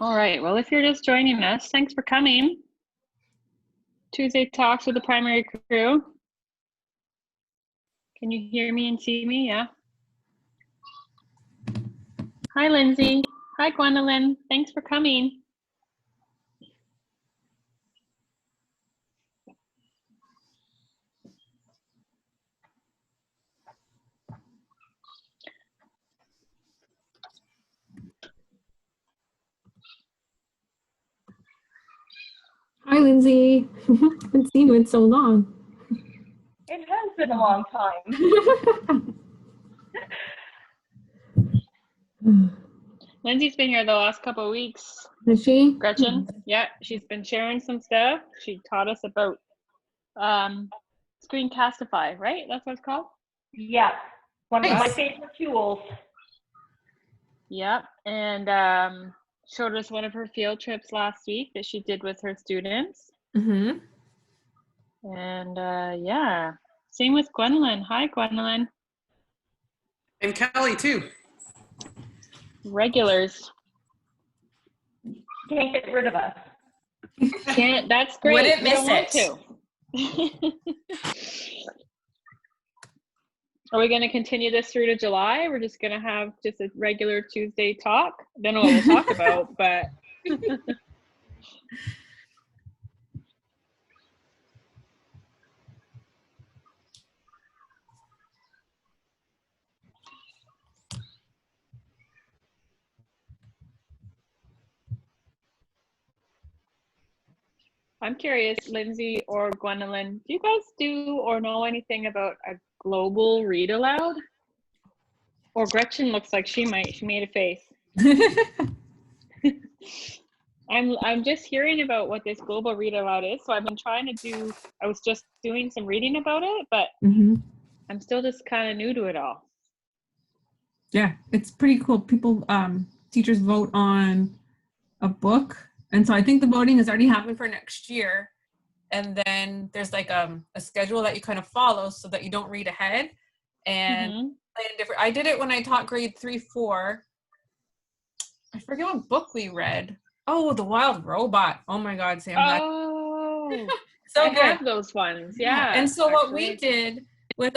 All right, well, if you're just joining us, thanks for coming. Tuesday Talks with the Primary Crew. Can you hear me and see me? Yeah. Hi, Lindsay. Hi, Gwendolyn. Thanks for coming. Hi, Lindsay. Haven't seen you in so long. It has been a long time. Lindsay's been here the last couple of weeks. Is she? Gretchen, yeah, she's been sharing some stuff. She taught us about Screencastify, right? That's what it's called? Yeah, one of my favorite tools. Yep, and showed us one of her field trips last week that she did with her students. Mm-hmm. And yeah, same with Gwendolyn. Hi, Gwendolyn. And Kelly too. Regulars. Can't get rid of us. Can't. That's great. Wouldn't We miss don't want to. Are we going to continue this through to July? We're just going to have just a regular Tuesday talk. I don't know what we'll talk about, but. I'm curious, Lindsay or Gwendolyn, do you guys do or know anything about a global read aloud? Or Gretchen looks like she might. She made a face. I'm just hearing about what this global read aloud is. So I've been trying to do. I was just doing some reading about it, but I'm still just kind of new to it all. Yeah, it's pretty cool. People, teachers vote on a book. And so I think the voting has already happened for next year. And then there's like a schedule that you kind of follow so that you don't read ahead. And plan different. I did it when I taught grade 3-4. I forget what book we read. Oh, The Wild Robot. Oh my God, Sam. Oh, so I good. have those ones. Yeah. And so what we did with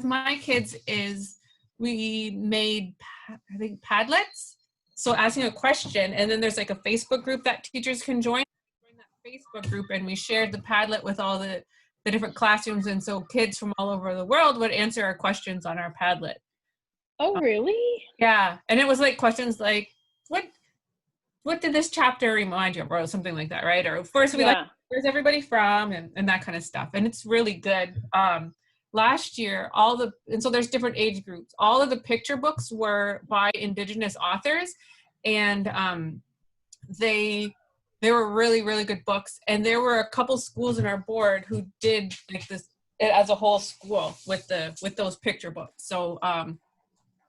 my kids is we made, I think, Padlets. So asking a question, and then there's like a Facebook group that teachers can join. Join that Facebook group, and we shared the Padlet with all the different classrooms, and so kids from all over the world would answer our questions on our Padlet. Oh, really? Yeah, and it was like questions like, what did this chapter remind you of, or something like that, right? Or first we like, where's everybody from, and that kind of stuff, and it's really good. Last year, and so there's different age groups. All of the picture books were by Indigenous authors, and they were really, really good books. And there were a couple schools in our board who did like this as a whole school with those picture books. So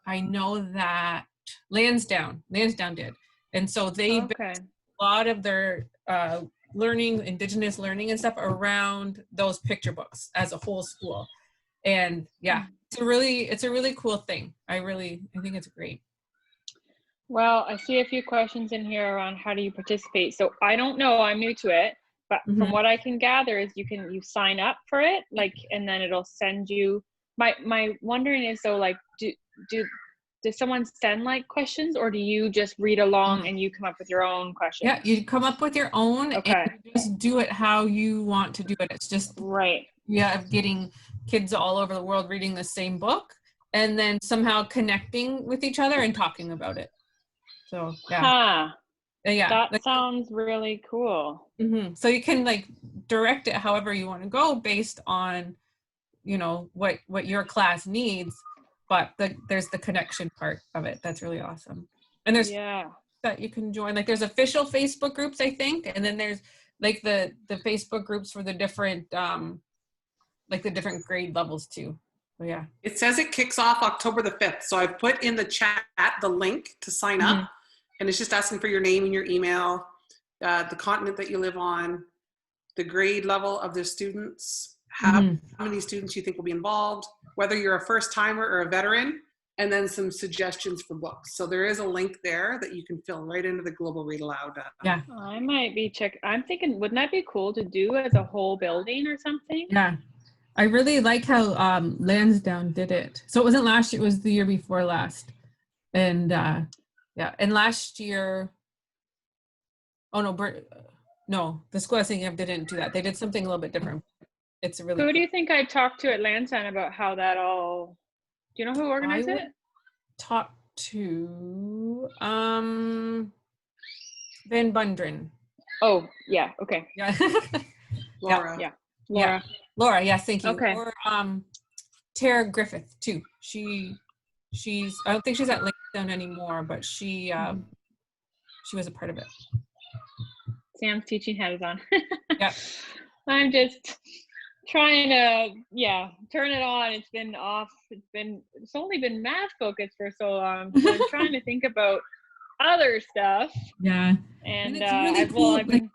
I know that Lansdowne did, and so they based a lot of their Indigenous learning and stuff around those picture books as a whole school. And yeah, it's a really cool thing. I think it's great. Well, I see a few questions in here around how do you participate. So I don't know, I'm new to it, but from what I can gather is you sign up for it, like, and then it'll send you. My wondering is, so like, does someone send like questions, or do you just read along and you come up with your own questions? Yeah, you come up with your own. And you just do it how you want to do it. It's just getting kids all over the world reading the same book and then somehow connecting with each other and talking about it. So that sounds really cool. So you can like direct it however you want to go based on, what your class needs, but there's the connection part of it. That's really awesome. And there's that you can join, like there's official Facebook groups, I think, and then there's like the Facebook groups for the different like the different grade levels too. So yeah. It says it kicks off October the 5th. So I've put in the chat the link to sign up, and it's just asking for your name and your email, the continent that you live on, the grade level of the students, how many students you think will be involved, whether you're a first timer or a veteran, and then some suggestions for books. So there is a link there that you can fill right into the Global Read Aloud. Yeah. I might be I'm thinking, wouldn't that be cool to do as a whole building or something? Yeah. I really like how Lansdowne did it. So it wasn't last year, it was the year before last. And yeah, and last year, oh no, the School of Thinking of didn't do that. They did something a little bit different. It's a really Who do you think I talked to at Lansdowne about how that all, do you know who organized it? Talk to Van Bundren. Oh, yeah, okay. Yeah. Laura. Yeah. Laura. Laura, yes, thank you. Okay. Or Tara Griffith too. She's I don't think she's at Lansdowne anymore, but she was a part of it. Sam's teaching hat is on. Yeah. I'm just trying to, turn it on. It's been off. It's only been math focused for so long. So I'm trying to think about other stuff. Yeah. And it's really cool. I've been,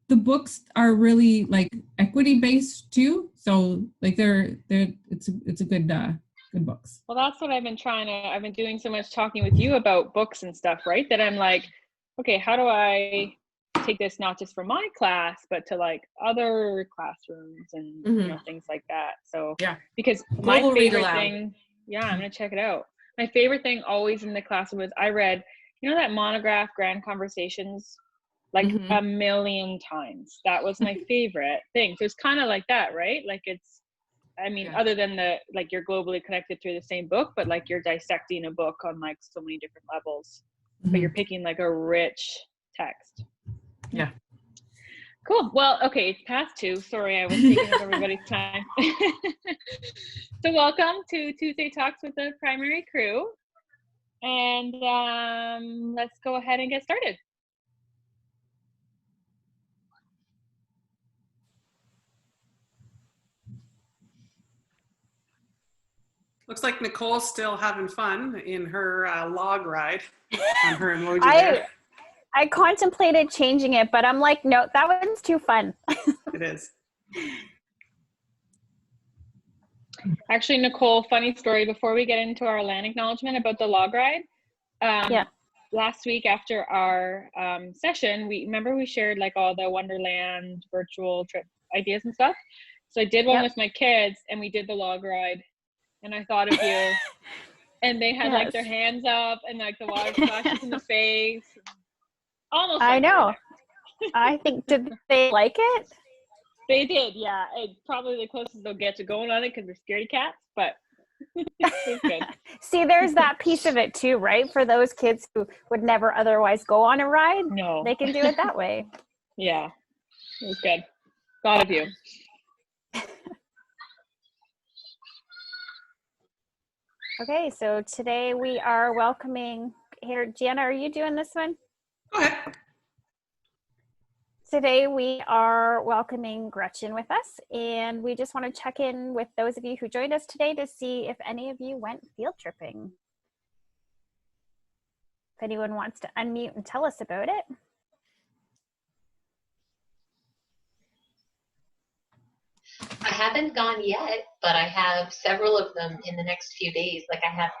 the books are really like equity based too. So like it's a good books. well, that's what I've been doing so much talking with you about books and stuff, right? That I'm like, okay, how do I take this not just for my class, but to like other classrooms and things like that. So because my favorite thing, I'm gonna check it out. My favorite thing always in the classroom was I read, that monograph Grand Conversations like a million times. That was my favorite thing. So it's kind of like that, right? Like other than you're globally connected through the same book, but like you're dissecting a book on like so many different levels, but you're picking like a rich text. Yeah. Cool. Well, okay, it's past 2. Sorry, I was taking up everybody's time. So welcome to Tuesday Talks with the Primary Crew. And let's go ahead and get started. Looks like Nicole's still having fun in her log ride on her emoji there. I contemplated changing it, but I'm like, no, that one's too fun. It is. Actually, Nicole, funny story before we get into our land acknowledgement about the log ride. Last week after our session, we shared like all the Wonderland virtual trip ideas and stuff. So I did one with my kids and we did the log ride. And I thought of you, and they had like their hands up and like the water splashes in the face. Almost. I know. I think, did they like it? They did, yeah. It's probably the closest they'll get to going on it because they're scaredy cats, but it's good. See, there's that piece of it too, right? For those kids who would never otherwise go on a ride, they can do it that way. Yeah, it was good. Thought of you. Okay, so today we are welcoming, here, Gianna, are you doing this one? Go ahead. Today we are welcoming Gretchen with us, and we just want to check in with those of you who joined us today to see if any of you went field tripping. If anyone wants to unmute and tell us about it. I haven't gone yet, but I have several of them in the next few days. Like I have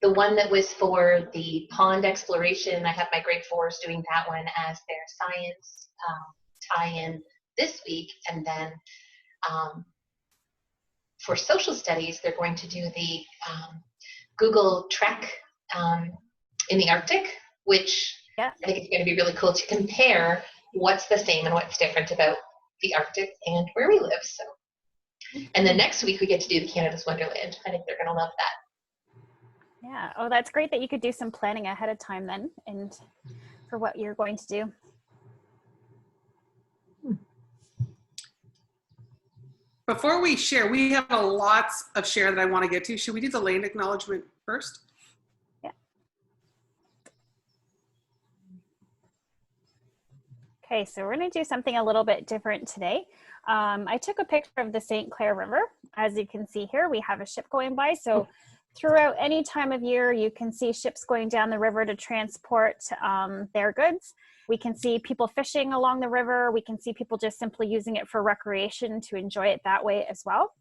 the one that was for the pond exploration. I have my grade 4s doing that one as their science tie-in this week. And then for social studies, they're going to do the Google Trek in the Arctic, which I think it's going to be really cool to compare what's the same and what's different about the Arctic and where we live. So, and then next week we get to do the Canada's Wonderland. I think they're going to love that. Yeah. Oh, that's great that you could do some planning ahead of time then, and for what you're going to do. Before we share, we have lots of share that I want to get to. Should we do the land acknowledgement first? Yeah. Okay, so we're going to do something a little bit different today. I took a picture of the St. Clair River. As you can see here, we have a ship going by. So throughout any time of year, you can see ships going down the river to transport their goods. We can see people fishing along the river. We can see people just simply using it for recreation to enjoy it that way as well.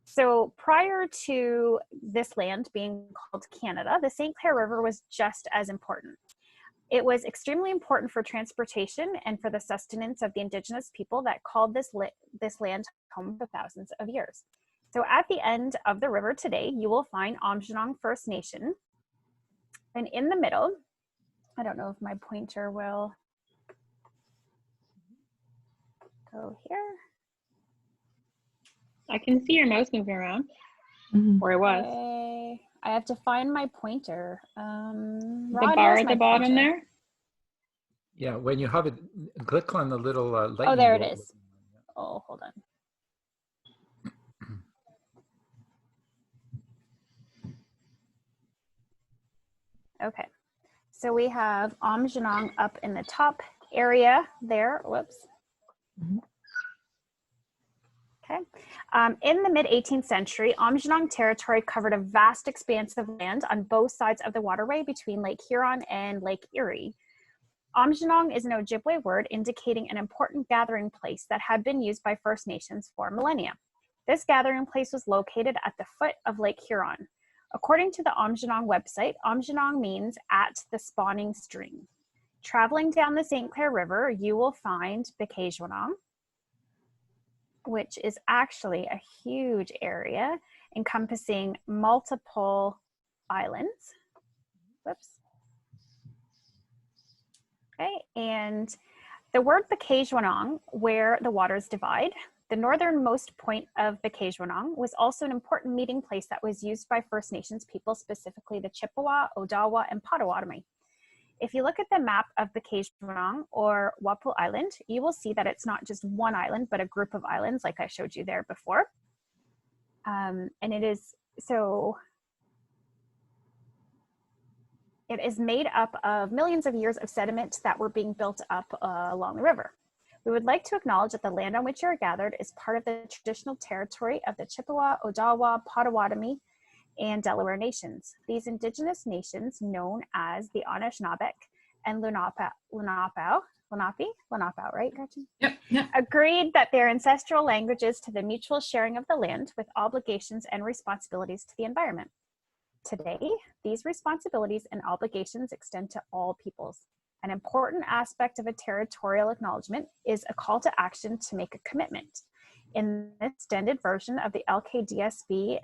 So prior to this land being called Canada, the St. Clair River was just as important. It was extremely important for transportation and for the sustenance of the Indigenous people that called this land home for thousands of years. So at the end of the river today, you will find Aamjiwnaang First Nation. And in the middle, I don't know if my pointer will go here. I can see your mouse moving around, where it was. I have to find my pointer. The bar at the bottom there? Yeah, when you have it, click on the little lightning. Oh, there it is. Oh, hold on. Okay, so we have Aamjiwnaang up in the top area there. Whoops. Okay. In the mid-18th century, Aamjiwnaang territory covered a vast expanse of land on both sides of the waterway between Lake Huron and Lake Erie. Aamjiwnaang is an Ojibwe word indicating an important gathering place that had been used by First Nations for millennia. This gathering place was located at the foot of Lake Huron. According to the Aamjiwnaang website, Aamjiwnaang means at the spawning stream. Traveling down the St. Clair River, you will find Bakajuwnaang, which is actually a huge area encompassing multiple islands. Whoops. Okay, and the word Bakajuwnaang, where the waters divide, the northernmost point of Bakajuwnaang was also an important meeting place that was used by First Nations people, specifically the Chippewa, Odawa, and Potawatomi. If you look at the map of Bakajuwnaang or Wapu Island, you will see that it's not just one island, but a group of islands like I showed you there before. And it is made up of millions of years of sediment that were being built up along the river. We would like to acknowledge that the land on which you are gathered is part of the traditional territory of the Chippewa, Odawa, Potawatomi, and Delaware nations. These Indigenous nations, known as the Anishinaabe and Lenape, right, Gretchen? Yep. Agreed that their ancestral languages to the mutual sharing of the land with obligations and responsibilities to the environment. Today, these responsibilities and obligations extend to all peoples. An important aspect of a territorial acknowledgement is a call to action to make a commitment. In the extended version of the LKDSB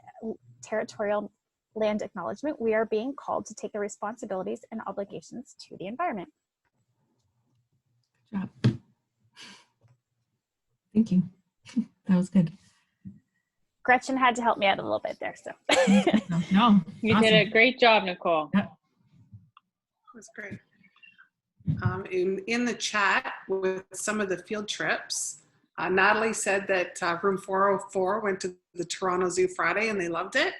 territorial land acknowledgement, we are being called to take the responsibilities and obligations to the environment. Good job. Thank you. That was good. Gretchen had to help me out a little bit there, so. No, You awesome. did a great job, Nicole. Yeah. That's great. In the chat with some of the field trips, Natalie said that room 404 went to the Toronto Zoo Friday and they loved it.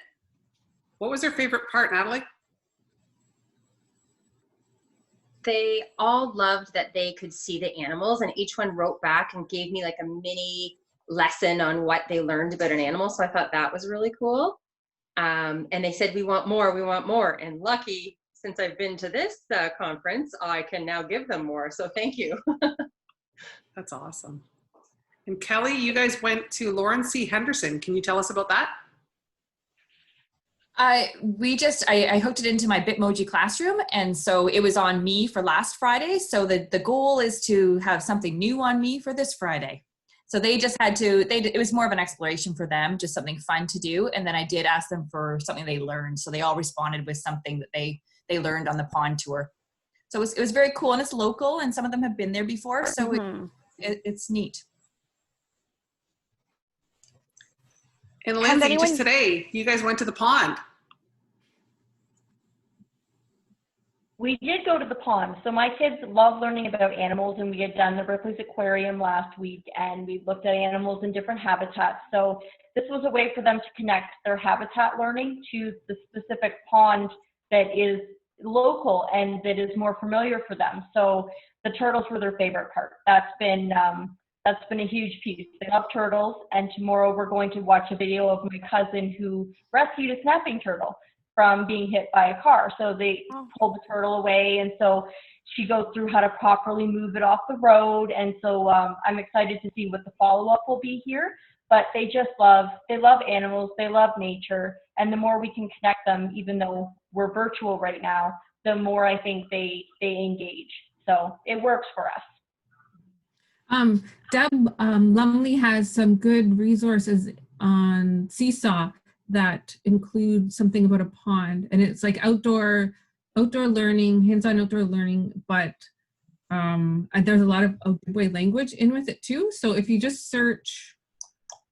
What was their favorite part, Natalie? They all loved that they could see the animals, and each one wrote back and gave me like a mini lesson on what they learned about an animal. So I thought that was really cool. And they said, we want more, we want more. And lucky, since I've been to this conference, I can now give them more. So thank you. That's awesome. And Kelly, you guys went to Lawrence C. Henderson. Can you tell us about that? I hooked it into my Bitmoji classroom, and so it was on me for last Friday. So the goal is to have something new on me for this Friday. So they just had to, it was more of an exploration for them, just something fun to do. And then I did ask them for something they learned. So they all responded with something that they learned on the pond tour. So it was very cool, and it's local, and some of them have been there before. So it's neat. And Lindsay, just today, you guys went to the pond. We did go to the pond. So my kids love learning about animals, and we had done the Ripley's Aquarium last week, and we looked at animals in different habitats. So this was a way for them to connect their habitat learning to the specific pond that is local and that is more familiar for them. So the turtles were their favorite part. That's been a huge piece. They love turtles, and tomorrow we're going to watch a video of my cousin who rescued a snapping turtle from being hit by a car. So they pulled the turtle away, and so she goes through how to properly move it off the road. And so I'm excited to see what the follow-up will be here. but they love animals, they love nature, and the more we can connect them, even though we're virtual right now, the more I think they engage. So it works for us. Deb Lumley has some good resources on Seesaw that include something about a pond, and it's like outdoor learning, hands-on outdoor learning, but and there's a lot of Ojibwe language in with it too. So if you just search,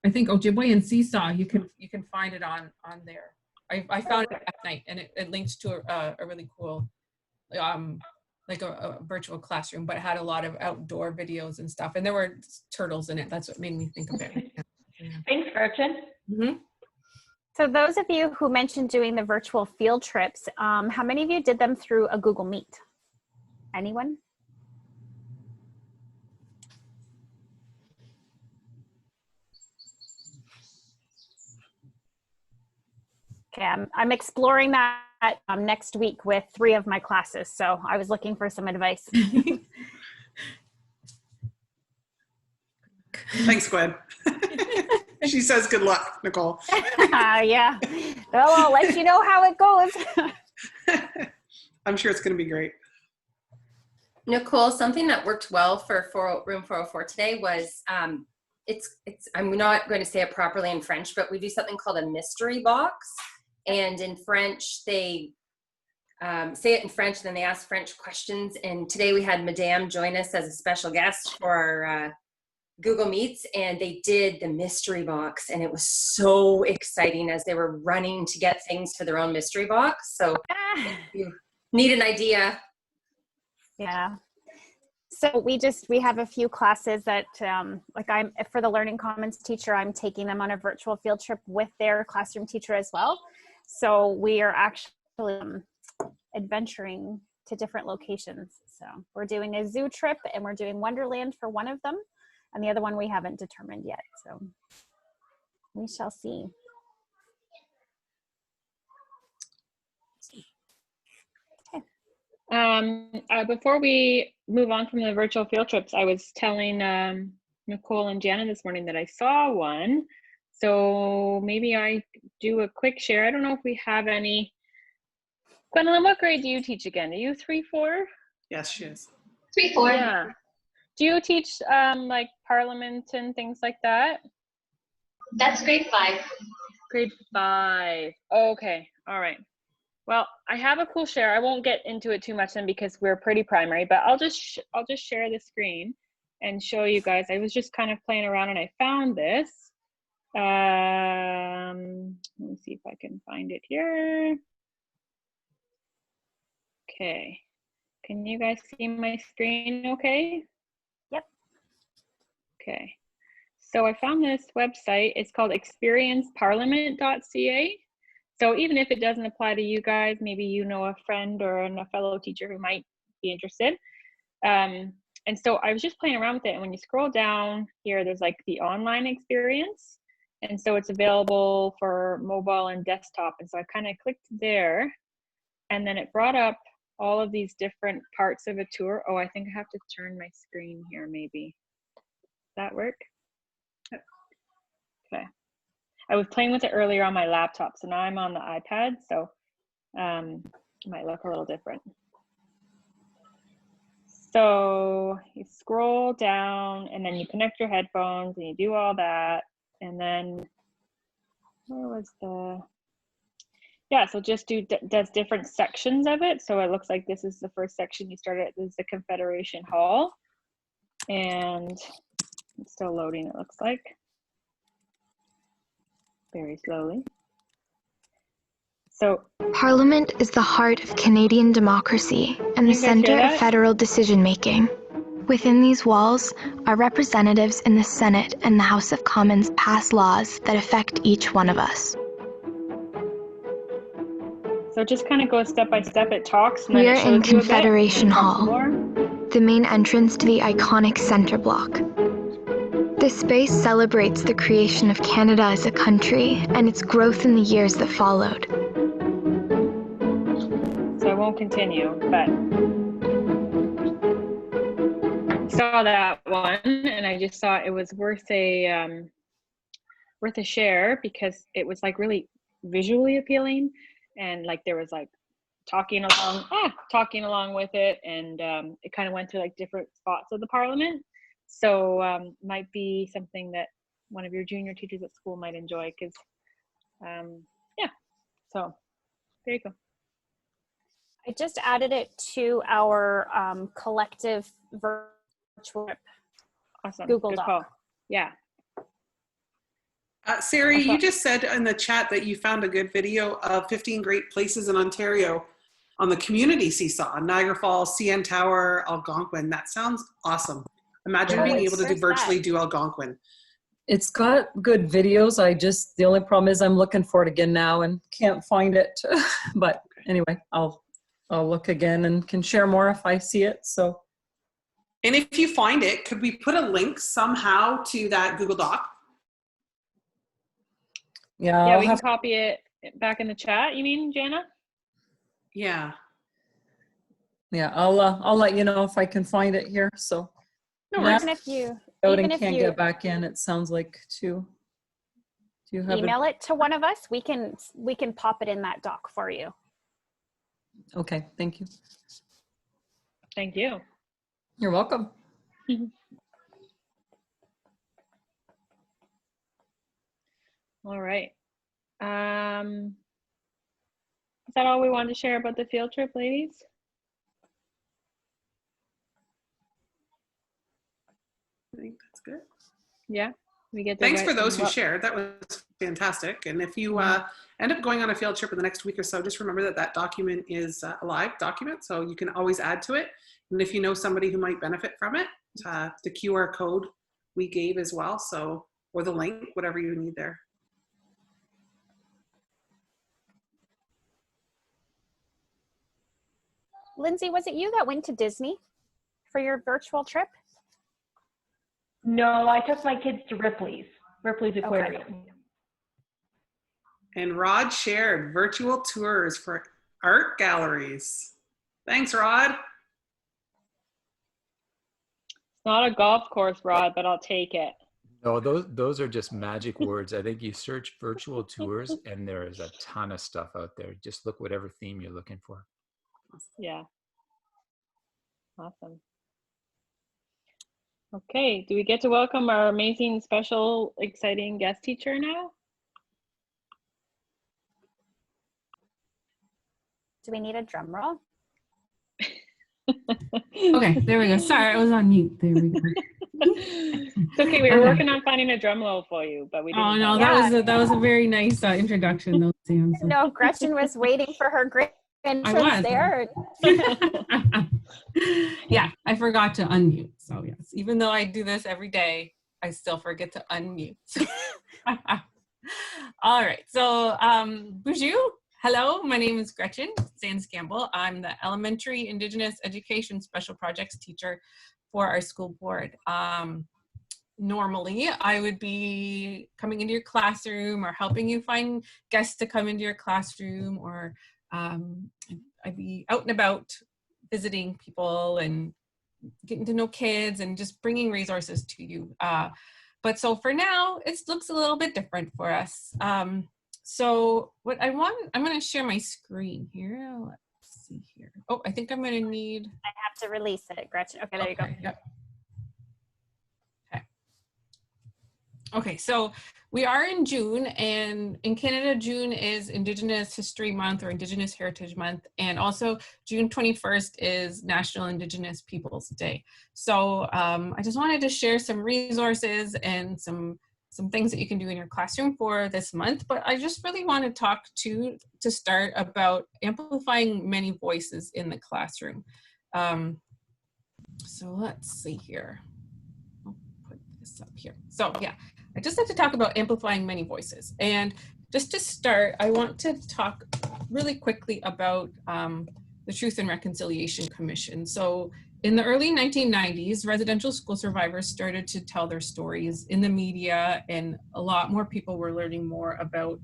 I think Ojibwe and Seesaw, you can find it on there. I found it last night, and it links to a really cool like a virtual classroom, but it had a lot of outdoor videos and stuff, and there were turtles in it. That's what made me think of it. Yeah. Thanks, Gretchen. Mm-hmm. So those of you who mentioned doing the virtual field trips, how many of you did them through a Google Meet? Anyone? Okay, I'm exploring that next week with 3 of my classes, so I was looking for some advice. Thanks, Gwen. She says good luck, Nicole. Yeah. Well, I'll let you know how it goes. I'm sure it's going to be great. Nicole, something that worked well for room 404 today was I'm not going to say it properly in French, but we do something called a mystery box. And in French, they say it in French, and then they ask French questions. And today we had Madame join us as a special guest for our Google Meets, and they did the mystery box, and it was so exciting as they were running to get things for their own mystery box. So if you need an idea. Yeah. So we have a few classes that for the Learning Commons teacher, I'm taking them on a virtual field trip with their classroom teacher as well. So we are actually adventuring to different locations. So we're doing a zoo trip, and we're doing Wonderland for one of them, and the other one we haven't determined yet. So we shall see. Before we move on from the virtual field trips, I was telling Nicole and Jana this morning that I saw one. So maybe I do a quick share. I don't know if we have any. Gwendolyn, what grade do you teach again? Are you 3-4? Yes, she is. 3-4. Yeah. Do you teach like Parliament and things like that? That's grade 5. Grade 5. Okay. All right. Well, I have a cool share. I won't get into it too much then because we're pretty primary, but I'll just share the screen and show you guys. I was just kind of playing around and I found this. Let me see if I can find it here. Okay. Can you guys see my screen okay? Yep. Okay. So I found this website. It's called experienceparliament.ca. So even if it doesn't apply to you guys, maybe you know a friend or a fellow teacher who might be interested. And so I was just playing around with it. And when you scroll down here, there's like the online experience. And so it's available for mobile and desktop. And so I kind of clicked there, and then it brought up all of these different parts of a tour. Oh, I think I have to turn my screen here maybe. Does that work? Okay. I was playing with it earlier on my laptop, so now I'm on the iPad, so it might look a little different. So you scroll down, and then you connect your headphones, and you do all that, and then where was the? Yeah, so just does different sections of it. So it looks like this is the first section you started at. This is the Confederation Hall, and it's still loading. It looks like. Very slowly. So Parliament is the heart of Canadian democracy and the center of federal decision-making. Within these walls, our representatives in the Senate and the House of Commons pass laws that affect each one of us. So it just kind of goes step by step. It talks. And we then are it shows in you Confederation a bit, Hall, the main entrance to the iconic center block. This space celebrates the creation of Canada as a country and its growth in the years that followed. So I won't continue, but I saw that one, and I just thought it was worth a worth a share because it was like really visually appealing, and like there was like talking along with it, and it kind of went to like different spots of the Parliament. So might be something that one of your junior teachers at school might enjoy, because yeah, so there you go. I just added it to our collective virtual Awesome. Google Good Doc. call. Yeah. Sari, you just said in the chat that you found a good video of 15 great places in Ontario on the community seesaw, Niagara Falls, CN Tower, Algonquin. That sounds awesome. Imagine being able to virtually do Algonquin. It's got good videos. The only problem is I'm looking for it again now and can't find it. But anyway, I'll look again and can share more if I see it. So. And if you find it, could we put a link somehow to that Google Doc? Yeah, we can copy it back in the chat. You mean, Jana? Yeah. Yeah, I'll let you know if I can find it here. So. No worries. Even if you get back in, it sounds like too. Do you have email it to one of us? We can pop it in that doc for you. Okay, thank you. Thank you. You're welcome. All right. Is that all we wanted to share about the field trip, ladies? I think that's good. Yeah. Thanks for those who shared. That was fantastic. And if you end up going on a field trip in the next week or so, just remember that document is a live document, so you can always add to it. And if you know somebody who might benefit from it, the QR code we gave as well, so, or the link, whatever you need there. Lindsay, was it you that went to Disney for your virtual trip? No, I took my kids to Ripley's Aquarium. Okay. And Rod shared virtual tours for art galleries. Thanks, Rod. It's not a golf course, Rod, but I'll take it. No, those are just magic words. I think you search virtual tours and there is a ton of stuff out there. Just look whatever theme you're looking for. Yeah. Awesome. Okay, do we get to welcome our amazing, special, exciting guest teacher now? Do we need a drum roll? Okay, there we go. Sorry, I was on mute. There we go. It's okay. We were working on finding a drum roll for you, but we didn't. Oh no, that was a very nice introduction, though, Sam. So. No, Gretchen was waiting for her great entrance there. Yeah, I forgot to unmute. So yes, even though I do this every day, I still forget to unmute. All right. So bonjour. Hello, my name is Gretchen Sands Gamble. I'm the elementary Indigenous education special projects teacher for our school board. Normally, I would be coming into your classroom or helping you find guests to come into your classroom, or I'd be out and about visiting people and getting to know kids and just bringing resources to you. But so for now, it looks a little bit different for us. So what I'm going to share my screen here. Let's see here. Oh, I think I'm going to need. I have to release it, Gretchen. Okay, there you go. Yep. Okay, so we are in June, and in Canada, June is Indigenous History Month or Indigenous Heritage Month, and also June 21st is National Indigenous Peoples Day. So I just wanted to share some resources and some things that you can do in your classroom for this month, but I just really want to talk to start about amplifying many voices in the classroom. So let's see here. I'll put this up here. So yeah, I just have to talk about amplifying many voices. And just to start, I want to talk really quickly about the Truth and Reconciliation Commission. So in the early 1990s, residential school survivors started to tell their stories in the media, and a lot more people were learning more about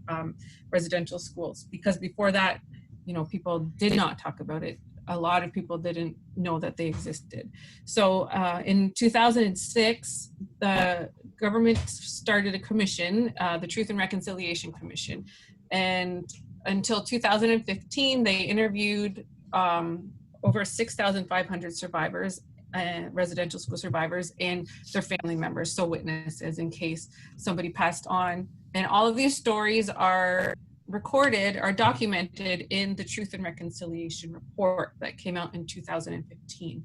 residential schools, because before that, you know, people did not talk about it a lot of people didn't know that they existed. So in 2006, the government started a commission, the Truth and Reconciliation Commission. And until 2015, they interviewed over 6,500 survivors, residential school survivors, and their family members, so witnesses in case somebody passed on. And all of these stories are recorded, are documented in the Truth and Reconciliation Report that came out in 2015.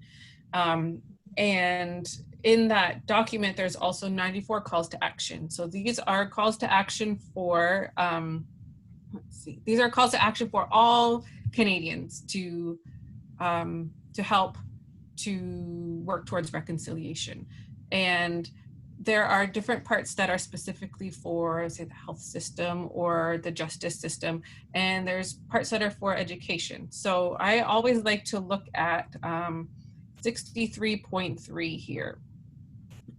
And in that document, there's also 94 calls to action. So these are calls to action for, let's see, these are calls to action for all Canadians to help to work towards reconciliation. And there are different parts that are specifically for, say, the health system or the justice system, and there's parts that are for education. So I always like to look at 63.3 here.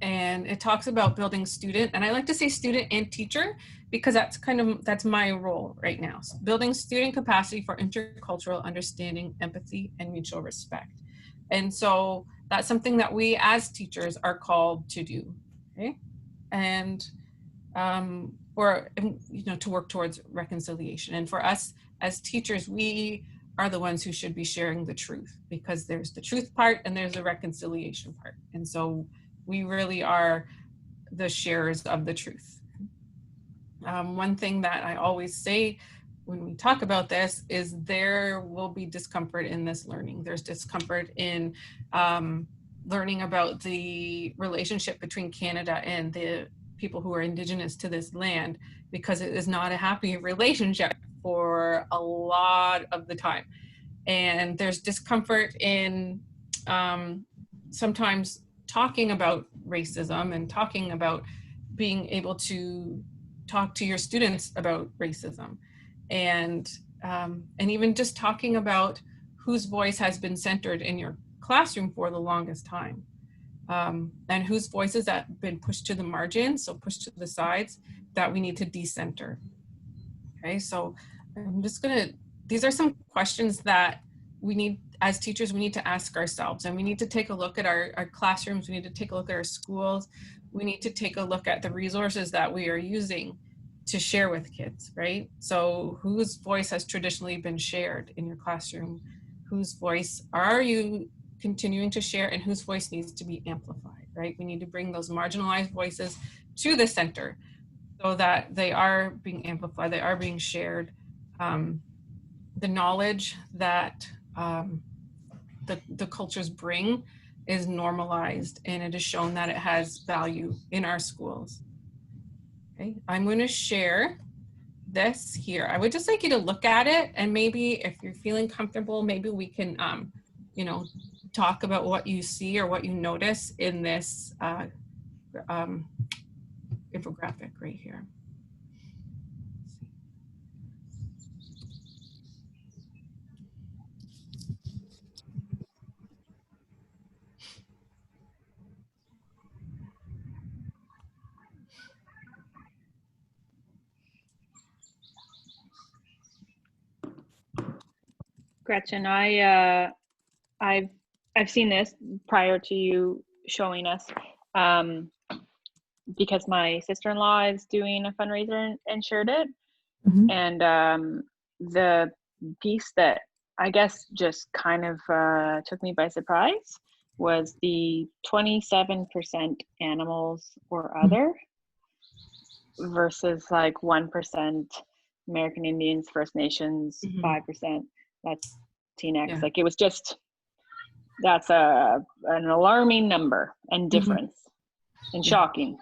And it talks about building student, and I like to say student and teacher because that's my role right now. So building student capacity for intercultural understanding, empathy, and mutual respect. And so that's something that we as teachers are called to do, okay? And to work towards reconciliation. And for us as teachers, we are the ones who should be sharing the truth, because there's the truth part and there's the reconciliation part. And so we really are the sharers of the truth. One thing that I always say when we talk about this is there will be discomfort in this learning. There's discomfort in learning about the relationship between Canada and the people who are Indigenous to this land, because it is not a happy relationship for a lot of the time. And there's discomfort in sometimes talking about racism and talking about being able to talk to your students about racism, and even just talking about whose voice has been centered in your classroom for the longest time, and whose voices that have been pushed to the margins, so pushed to the sides, that we need to decenter. Okay, so I'm just these are some questions that we need, as teachers, we need to ask ourselves, and we need to take a look at our classrooms, we need to take a look at our schools, we need to take a look at the resources that we are using to share with kids, right? So whose voice has traditionally been shared in your classroom? Whose voice are you continuing to share, and whose voice needs to be amplified, right? We need to bring those marginalized voices to the center so that they are being amplified, they are being shared. The knowledge that the cultures bring is normalized, and it is shown that it has value in our schools. Okay, I'm going to share this here. I would just like you to look at it, and maybe if you're feeling comfortable, maybe we can, talk about what you see or what you notice in this infographic right here. Gretchen, I've seen this prior to you showing us, because my sister-in-law is doing a fundraiser and shared it. Mm-hmm. And the piece that I guess just kind of took me by surprise was the 27% animals or other versus like 1% American Indians, First Nations, 5% Latinx. Yeah. Like it was just, that's an alarming number and difference and shocking.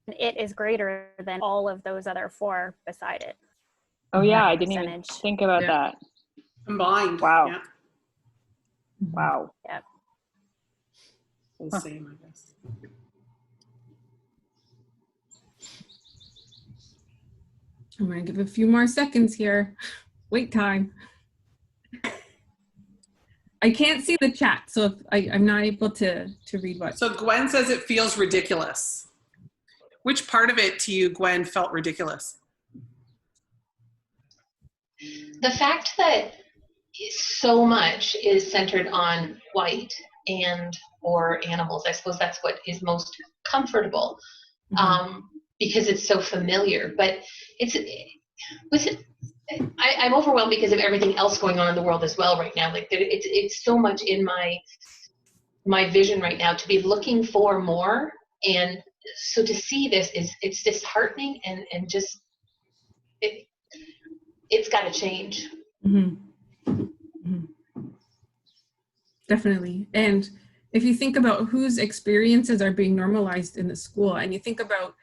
It is greater than all of those other four beside it. Oh yeah, I didn't even think about that. Combined. Wow. Yeah. Wow. Yep. The same, I guess. I'm going to give a few more seconds here. Wait time. I can't see the chat, so if I'm not able to read what. So Gwen says it feels ridiculous. Which part of it to you, Gwen, felt ridiculous? The fact that so much is centered on white and or animals. I suppose that's what is most comfortable, because it's so familiar. But I'm overwhelmed because of everything else going on in the world as well right now. Like it's so much in my vision right now to be looking for more, and so to see this it's disheartening and just it's got to change. Definitely. And if you think about whose experiences are being normalized in the school, and you think about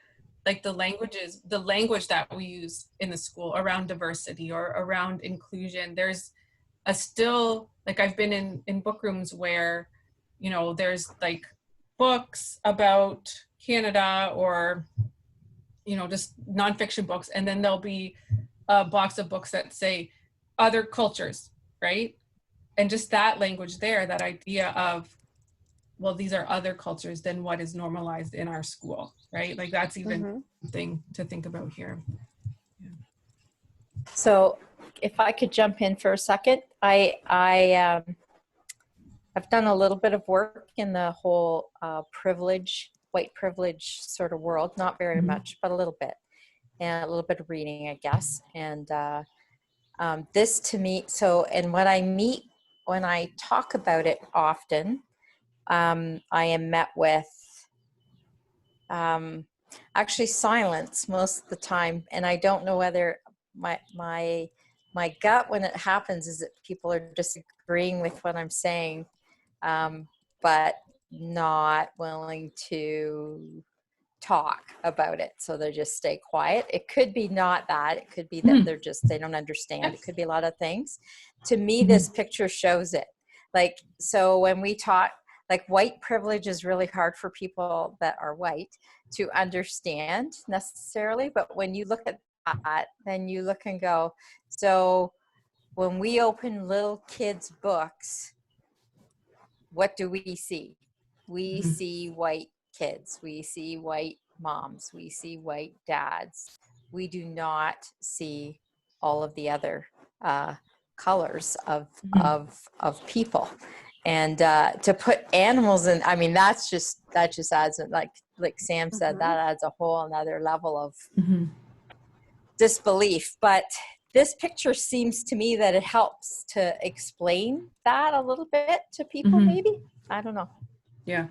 like the language that we use in the school around diversity or around inclusion, there's still, like I've been in book rooms where, you know, there's like books about Canada or, you know, just nonfiction books, and then there'll be a box of books that say other cultures, right? And just that language there, that idea of, well, these are other cultures than what is normalized in our school, right? Like that's even something to think about here. Yeah. So if I could jump in for a second, I've done a little bit of work in the whole white privilege sort of world, not very much, but a little bit, and a little bit of reading, I guess. And this to me, and when I talk about it often, I am met with actually silence most of the time, and I don't know whether my gut when it happens is that people are disagreeing with what I'm saying, but not willing to talk about it, so they just stay quiet. It could be not that, it could be that they don't understand. It could be a lot of things. To me, this picture shows it. Like, so when we talk, like, white privilege is really hard for people that are white to understand necessarily, but when you look at that, then you look and go, so when we open little kids' books, what do we see? We see white kids, we see white moms, we see white dads. We do not see all of the other colors of people. And to put animals in, I mean, that just adds, like Sam said, that adds a whole another level of disbelief. But this picture seems to me that it helps to explain that a little bit to people, maybe. I don't know. Yeah.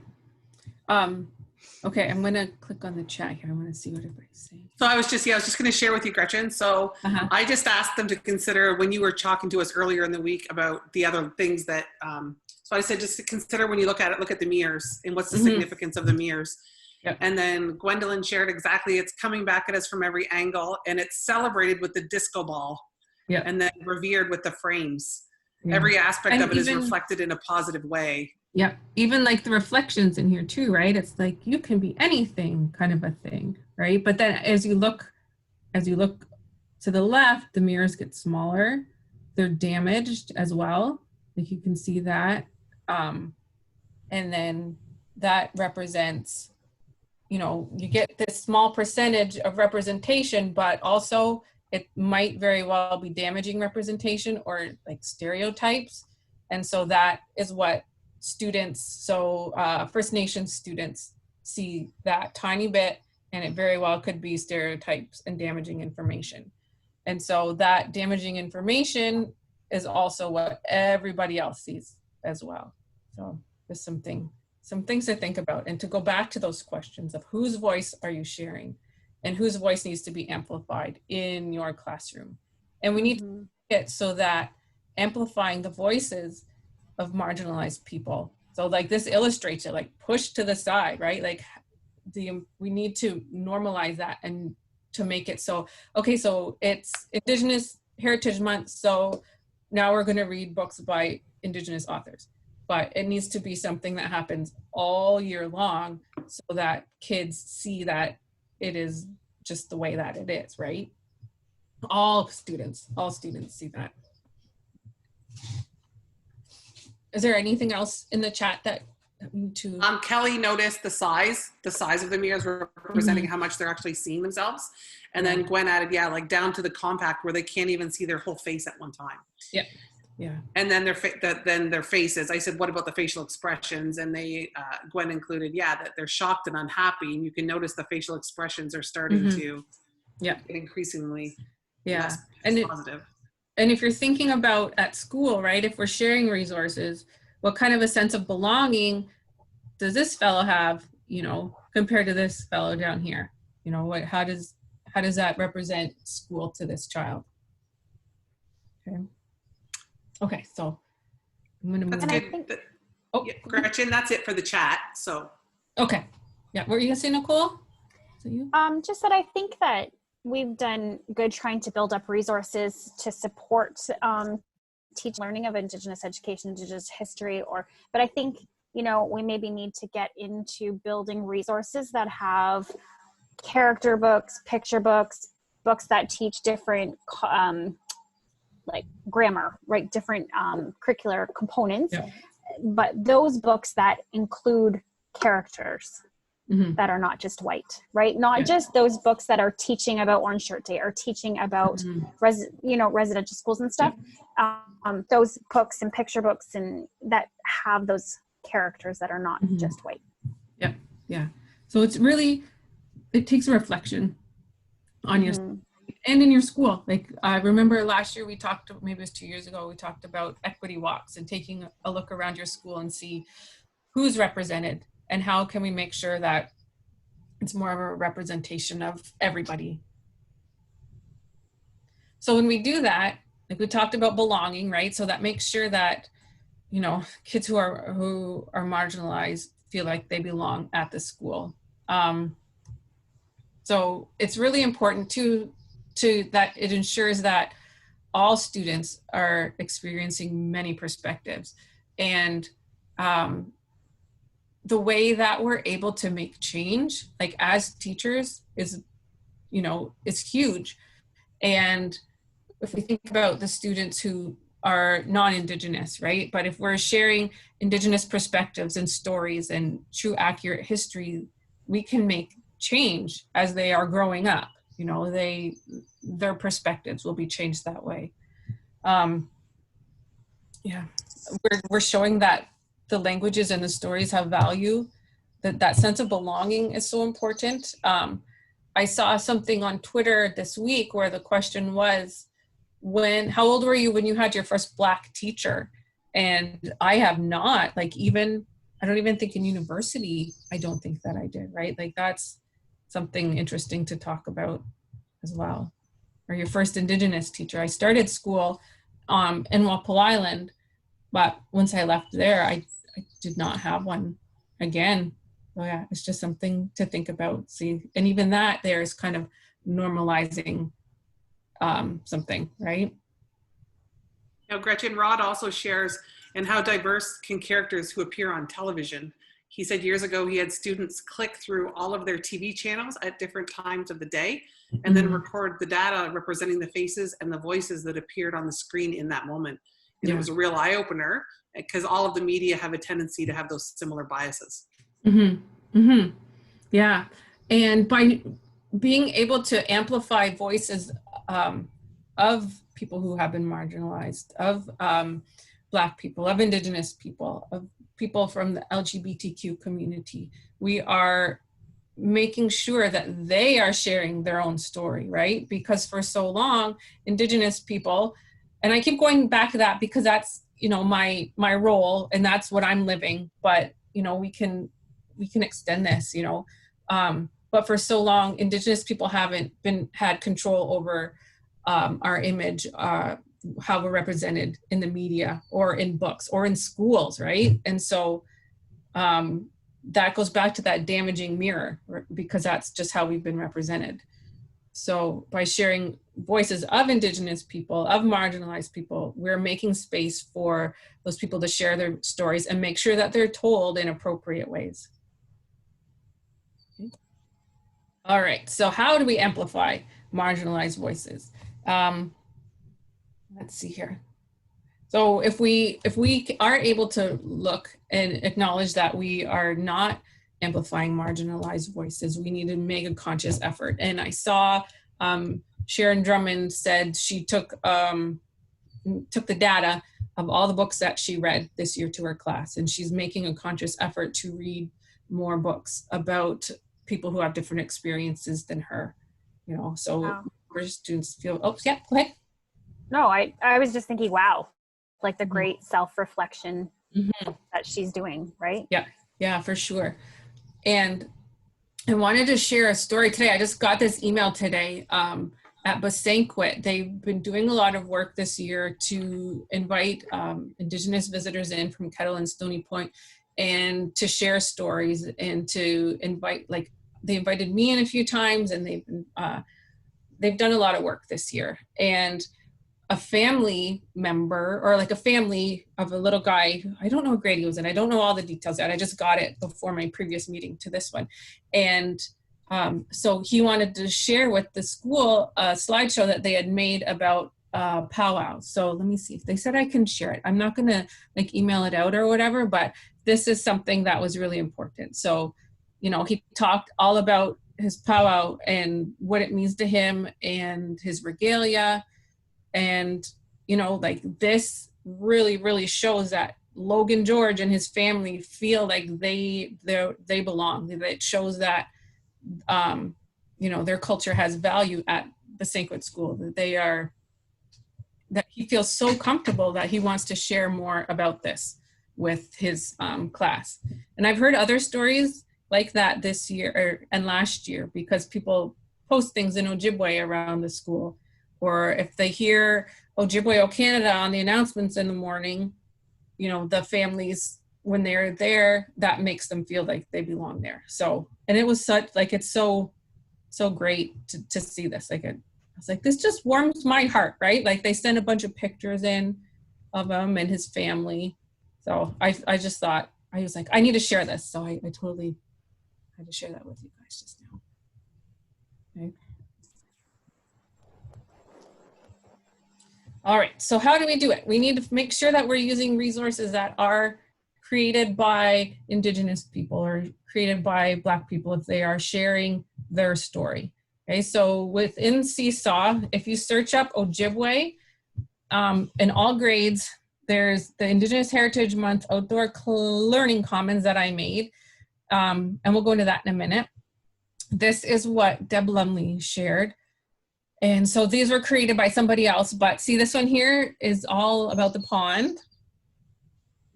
Okay, I'm gonna click on the chat here. I want to see what everybody's saying. So I was just going to share with you, Gretchen. So I just asked them to consider, when you were talking to us earlier in the week about the other things that, so I said, just to consider when you look at the mirrors and what's the significance of the mirrors. Yep. And then Gwendolyn shared exactly, it's coming back at us from every angle, and it's celebrated with the disco ball, and then revered with the frames. Yeah. Every aspect of it is reflected in a positive way. Yeah, even like the reflections in here too, right? It's like you can be anything kind of a thing, right? But then as you look to the left, the mirrors get smaller. They're damaged as well. Like you can see that. And then that represents, you know, you get this small percentage of representation, but also it might very well be damaging representation or like stereotypes. And so that is what students, First Nations students see that tiny bit, and it very well could be stereotypes and damaging information. And so that damaging information is also what everybody else sees as well. So there's some things to think about, and to go back to those questions of whose voice are you sharing and whose voice needs to be amplified in your classroom. And we need to get so that amplifying the voices of marginalized people. So like this illustrates it, like push to the side, right? Like we need to normalize that and to make it so, okay, so it's Indigenous Heritage Month, so now we're gonna read books by Indigenous authors. But it needs to be something that happens all year long so that kids see that it is just the way that it is, right? All students see that. Is there anything else in the chat that we need to? Kelly noticed the size of the mirrors representing how much they're actually seeing themselves. And then Gwen added, like down to the compact where they can't even see their whole face at one time. Yeah. Yeah. And then their faces. I said, what about the facial expressions? And they, Gwen included, that they're shocked and unhappy. And you can notice the facial expressions are starting to get increasingly less positive. And if you're thinking about at school, right, if we're sharing resources, what kind of a sense of belonging does this fellow have, you know, compared to this fellow down here? You know, how does that represent school to this child? Okay, so I'm gonna move. That's good. Gretchen, that's it for the chat. So. Okay. Yeah, what were you gonna say, Nicole? So you? Just that I think that we've done good trying to build up resources to support teach learning of Indigenous education, Indigenous history, but I think, you know, we maybe need to get into building resources that have character books, picture books, books that teach different like grammar, right? Different curricular components, but those books that include characters that are not just white, right? Not just those books that are teaching about Orange Shirt Day or teaching about residential schools and stuff. Those books and picture books and that have those characters that are not just white. Yeah. So it's really, it takes a reflection on your and in your school. Like I remember last year we talked, maybe it was 2 years ago, we talked about equity walks and taking a look around your school and see who's represented and how can we make sure that it's more of a representation of everybody. So when we do that, like we talked about belonging, right? So that makes sure that, you know, kids who are marginalized feel like they belong at the school. So it's really important to that it ensures that all students are experiencing many perspectives. And the way that we're able to make change, like as teachers, is, you know, is huge. And if we think about the students who are non-Indigenous, right? But if we're sharing Indigenous perspectives and stories and true accurate history, we can make change as they are growing up. You know, their perspectives will be changed that way. We're showing that the languages and the stories have value, that sense of belonging is so important. I saw something on Twitter this week where the question was, how old were you when you had your first Black teacher? And I have not, like I don't even think in university, I don't think that I did, right? Like that's something interesting to talk about as well. Or your first Indigenous teacher. I started school in Walpole Island, but once I left there, I did not have one again. So yeah, it's just something to think about. See, and even that there is kind of normalizing something, right? Now, Gretchen, Rod also shares, and how diverse can characters who appear on television. He said years ago he had students click through all of their TV channels at different times of the day and then record the data representing the faces and the voices that appeared on the screen in that moment. And it was a real eye-opener because all of the media have a tendency to have those similar biases. Yeah, and by being able to amplify voices of people who have been marginalized, of Black people, of Indigenous people, of people from the LGBTQ community, we are making sure that they are sharing their own story, right? Because for so long, Indigenous people, and I keep going back to that because that's, you know, my role and that's what I'm living, but, you know, we can extend this, you know, but for so long, Indigenous people haven't had control over our image, how we're represented in the media or in books or in schools, right? And so that goes back to that damaging mirror, because that's just how we've been represented. So by sharing voices of Indigenous people, of marginalized people, we're making space for those people to share their stories and make sure that they're told in appropriate ways. Okay. All right, so how do we amplify marginalized voices? Let's see here. So if we are able to look and acknowledge that we are not amplifying marginalized voices, we need to make a conscious effort. And I saw Sharon Drummond said she took the data of all the books that she read this year to her class. And she's making a conscious effort to read more books about people who have different experiences than her, you know, so wow. our students feel, oh, yeah, go ahead. No, I was just thinking, wow, like the great self-reflection that she's doing, right? Yeah, yeah, for sure. And I wanted to share a story today. I just got this email today at Banquet. They've been doing a lot of work this year to invite Indigenous visitors in from Kettle and Stony Point and to share stories and to invite, like they invited me in a few times, and they've done a lot of work this year. And a family member, or like a family of a little guy, I don't know what grade he was in, I don't know all the details yet, I just got it before my previous meeting to this one. And so he wanted to share with the school a slideshow that they had made about powwow. So let me see if they said I can share it. I'm not gonna like email it out or whatever, but this is something that was really important. So, you know, he talked all about his powwow and what it means to him and his regalia. And, you know, like this really, really shows that Logan George and his family feel like they belong. It shows that, you know, their culture has value at the Banquet School, that he feels so comfortable that he wants to share more about this with his class. And I've heard other stories like that this year and last year, because people post things in Ojibwe around the school. Or if they hear Ojibwe O Canada on the announcements in the morning, you know, the families, when they're there, that makes them feel like they belong there. So, and it was such, like, it's so great to see this. Like, I was like, this just warms my heart, right? Like they sent a bunch of pictures in of him and his family. So I just thought, I was like, I need to share this. So I totally had to share that with you guys just now. Okay. All right, so how do we do it? We need to make sure that we're using resources that are created by Indigenous people or created by Black people if they are sharing their story. Okay, so within Seesaw, if you search up Ojibwe, in all grades, there's the Indigenous Heritage Month Outdoor Learning Commons that I made, and we'll go into that in a minute. This is what Deb Lumley shared. And so these were created by somebody else, but see this one here is all about the pond.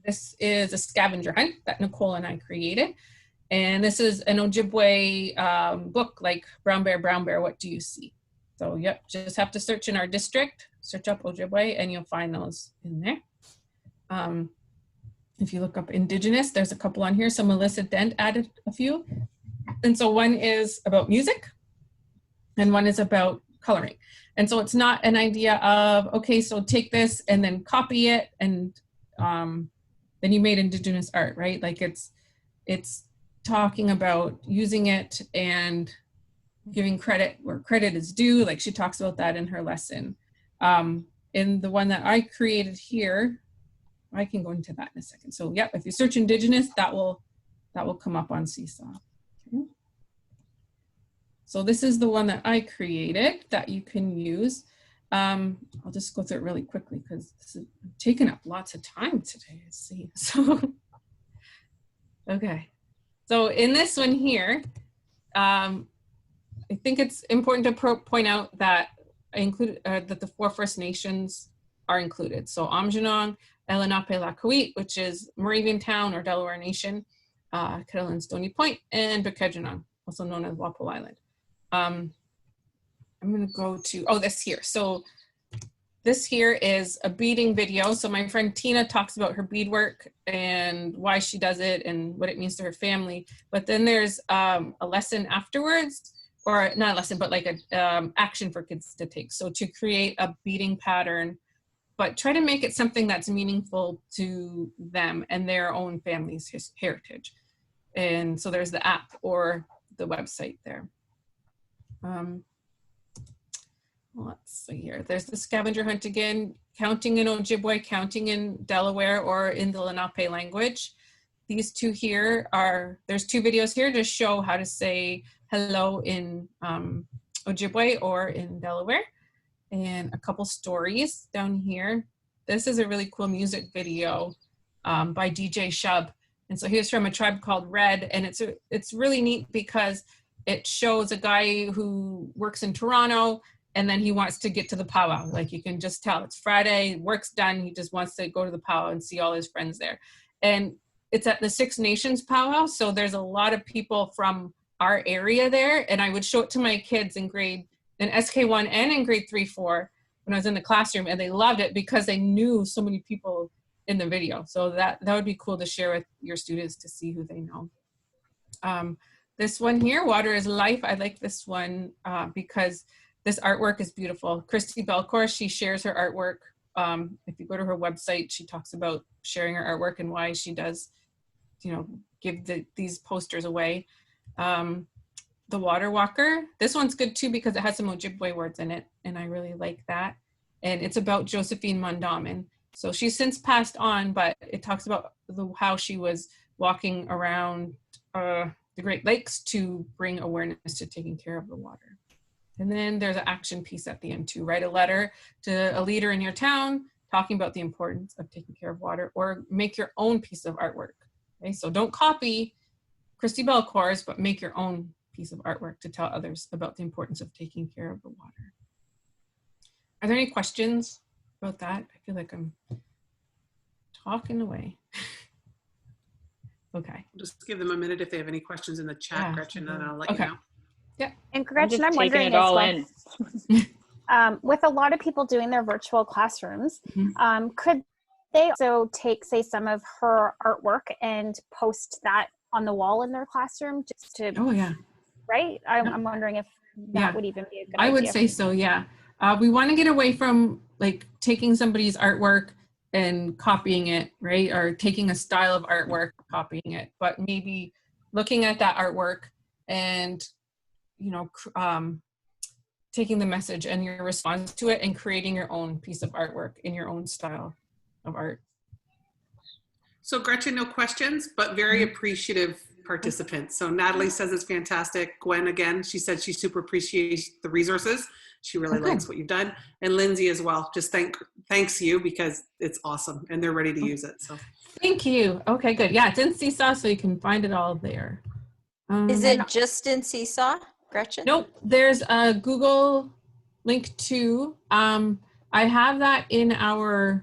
This is a scavenger hunt that Nicole and I created. And this is an Ojibwe book like Brown Bear, What Do You See? So yep, just have to search in our district, search up Ojibwe, and you'll find those in there. If you look up Indigenous, there's a couple on here. So Melissa Dent added a few. And so one is about music and one is about coloring. And so it's not an idea of, okay, so take this and then copy it and then you made Indigenous art, right? Like it's talking about using it and giving credit where credit is due. Like she talks about that in her lesson. In the one that I created here, I can go into that in a second. So yep, if you search Indigenous, that will come up on Seesaw. Okay. So this is the one that I created that you can use. I'll just go through it really quickly because this is taking up lots of time today. Let's see. So, okay. So in this one here, I think it's important to point out that I include that the 4 First Nations are included. So Aamjiwnaang, Lenape-Laquit, which is Moravian Town or Delaware Nation, Kettle and Stony Point, and Bekedjinang, also known as Walpole Island. I'm going to go to, oh, this here. So this here is a beading video. So my friend Tina talks about her beadwork and why she does it and what it means to her family. But then there's a lesson afterwards, or not a lesson, but like a action for kids to take. So to create a beading pattern, but try to make it something that's meaningful to them and their own family's heritage. And so there's the app or the website there. Let's see here. There's the scavenger hunt again, counting in Ojibwe, counting in Delaware or in the Lenape language. These two here are, there's 2 videos here to show how to say hello in Ojibwe or in Delaware, and a couple stories down here this is a really cool music video by DJ Shub. And so he was from a tribe called Red, and it's really neat because it shows a guy who works in Toronto, and then he wants to get to the powwow. Like, you can just tell it's Friday, work's done, he just wants to go to the powwow and see all his friends there. And it's at the Six Nations powwow, so there's a lot of people from our area there, and I would show it to my kids in SK1 and in grade 3-4 when I was in the classroom, and they loved it because they knew so many people in the video. So that would be cool to share with your students to see who they know. This one here, Water is Life. I like this one because this artwork is beautiful. Christy Belcourt, she shares her artwork. If you go to her website, she talks about sharing her artwork and why she does, give these posters away. The Water Walker, this one's good too because it has some Ojibwe words in it, and I really like that. And it's about Josephine Mondamin. So she's since passed on, but it talks about how she was walking around the Great Lakes to bring awareness to taking care of the water. And then there's an action piece at the end too. Write a letter to a leader in your town talking about the importance of taking care of water, or make your own piece of artwork. Okay, so don't copy Christy Belcourt's, but make your own piece of artwork to tell others about the importance of taking care of the water. Are there any questions about that? I feel like I'm talking away. Okay. Just give them a minute if they have any questions in the chat, Gretchen, and I'll let you know. Yeah. And Gretchen, I'm wondering it all in. With a lot of people doing their virtual classrooms, could they also take, say, some of her artwork and post that on the wall in their classroom just to, right? I'm wondering if that would even be a good idea. I would say so, yeah. We want to get away from like taking somebody's artwork and copying it, right? Or taking a style of artwork, copying it, but maybe looking at that artwork and, taking the message and your response to it and creating your own piece of artwork in your own style of art. So Gretchen, no questions, but very appreciative participants. So Natalie says it's fantastic. Gwen, again, she said she super appreciates the resources. She really likes what you've done. And Lindsay as well, just thanks you because it's awesome and they're ready to use it. So thank you. Okay, good. Yeah, it's in Seesaw, so you can find it all there. Is it just in Seesaw, Gretchen? Nope, there's a Google link too. I have that in I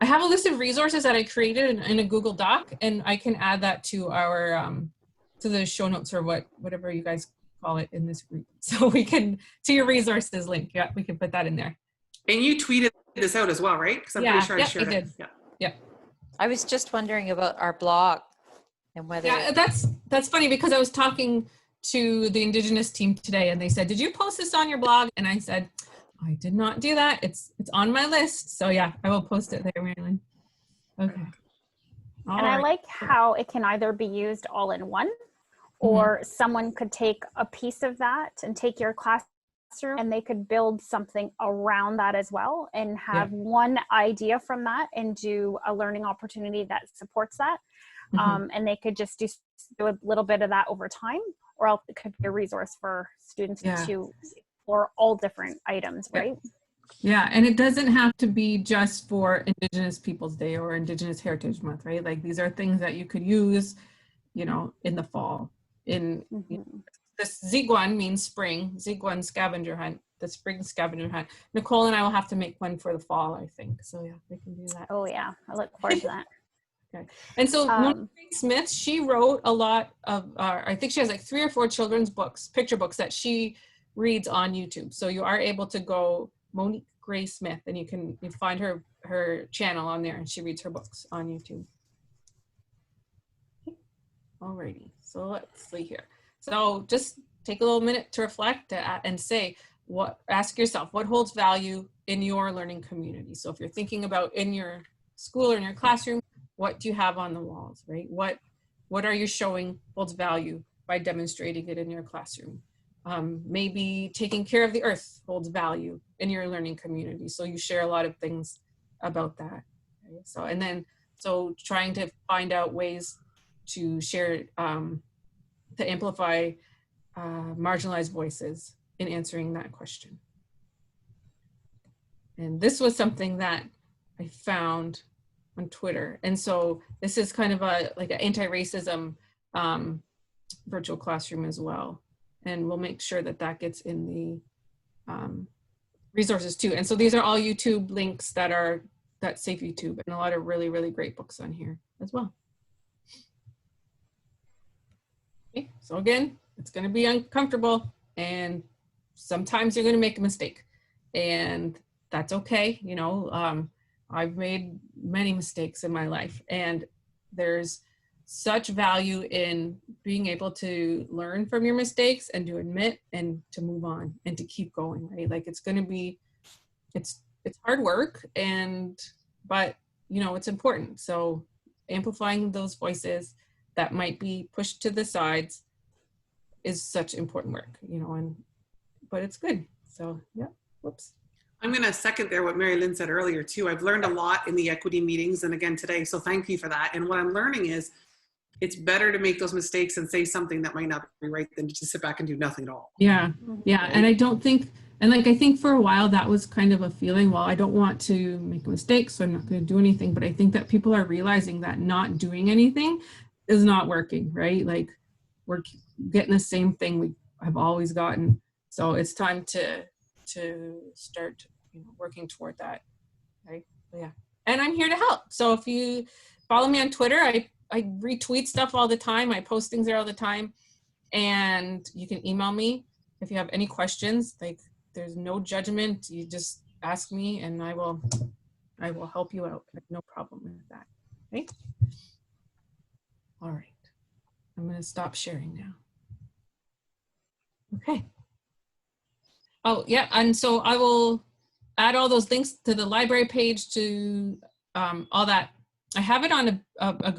have a list of resources that I created in a Google Doc, and I can add that to our to the show notes or whatever you guys call it in this group. So we can, to your resources link, we can put that in there. And you tweeted this out as well, right? Because I'm pretty sure I shared it. Yeah. I was just wondering about our blog and whether. Yeah, that's funny because I was talking to the Indigenous team today, and they said, "Did you post this on your blog?" And I said, I did not do that. It's on my list. So yeah, I will post it there, Marilyn. Okay. And I like how it can either be used all in one, or someone could take a piece of that and take your classroom and they could build something around that as well and have one idea from that and do a learning opportunity that supports that. And they could just do a little bit of that over time, or else it could be a resource for students to for all different items, right? Yeah, and it doesn't have to be just for Indigenous Peoples Day or Indigenous Heritage Month, right? Like these are things that you could use, in the fall. This Ziguan means spring, Ziguan scavenger hunt, the spring scavenger hunt. Nicole and I will have to make one for the fall, I think. So yeah, we can do that. Oh yeah, I look forward to that. Okay. And so Monique Smith, she wrote a lot of, I think she has like 3 or 4 children's books, picture books that she reads on YouTube. So you are able to go Monique Gray Smith and you find her channel on there and she reads her books on YouTube. Alrighty, so let's see here. So just take a little minute to reflect and say, ask yourself, what holds value in your learning community? So if you're thinking about in your school or in your classroom, what do you have on the walls, right? What are you showing holds value by demonstrating it in your classroom? Maybe taking care of the earth holds value in your learning community. So you share a lot of things about that. Right? So trying to find out ways to share, to amplify marginalized voices in answering that question. And this was something that I found on Twitter. And so this is kind of a like an anti-racism virtual classroom as well. And we'll make sure that that gets in the resources too. And so these are all YouTube links that Safe YouTube, and a lot of really, really great books on here as well. Okay, so again, it's going to be uncomfortable, and sometimes you're going to make a mistake, and that's okay. You know, I've made many mistakes in my life, and there's such value in being able to learn from your mistakes and to admit and to move on and to keep going, right? Like it's going to be, it's hard work, but you know, it's important. So amplifying those voices that might be pushed to the sides is such important work, you know, but it's good. So yeah, whoops. I'm going to second there what Mary Lynn said earlier too. I've learned a lot in the equity meetings and again today, so thank you for that. And what I'm learning is it's better to make those mistakes and say something that might not be right than to just sit back and do nothing at all. Yeah, yeah. And I don't think, and like I think for a while that was kind of a feeling, well, I don't want to make a mistake, so I'm not going to do anything. But I think that people are realizing that not doing anything is not working, right? Like we're getting the same thing we have always gotten. So it's time to start, you know, working toward that, right? Yeah. And I'm here to help. So if you follow me on Twitter, I retweet stuff all the time. I post things there all the time. And you can email me if you have any questions. Like there's no judgment. You just ask me and I will help you out. No problem with that. Okay. All right. I'm going to stop sharing now. Okay. Oh yeah. And so I will add all those links to the library page, to all that. I have it on a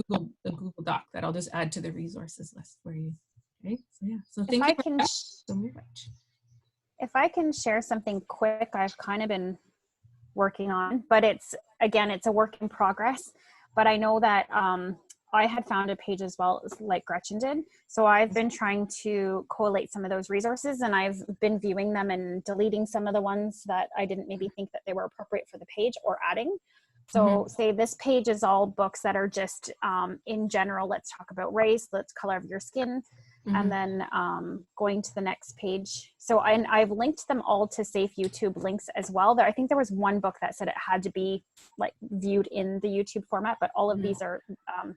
Google Doc that I'll just add to the resources list for you. Okay, so yeah, so thank you so much. If I can share something quick, I've kind of been working on, but it's a work in progress. But I know that I had found a page as well, like Gretchen did. So I've been trying to collate some of those resources, and I've been viewing them and deleting some of the ones that I didn't maybe think that they were appropriate for the page, or adding. So say this page is all books that are just in general, let's talk about race, let's color of your skin, and then going to the next page. So I've linked them all to Safe YouTube links as well. I think there was one book that said it had to be like viewed in the YouTube format, but all of these are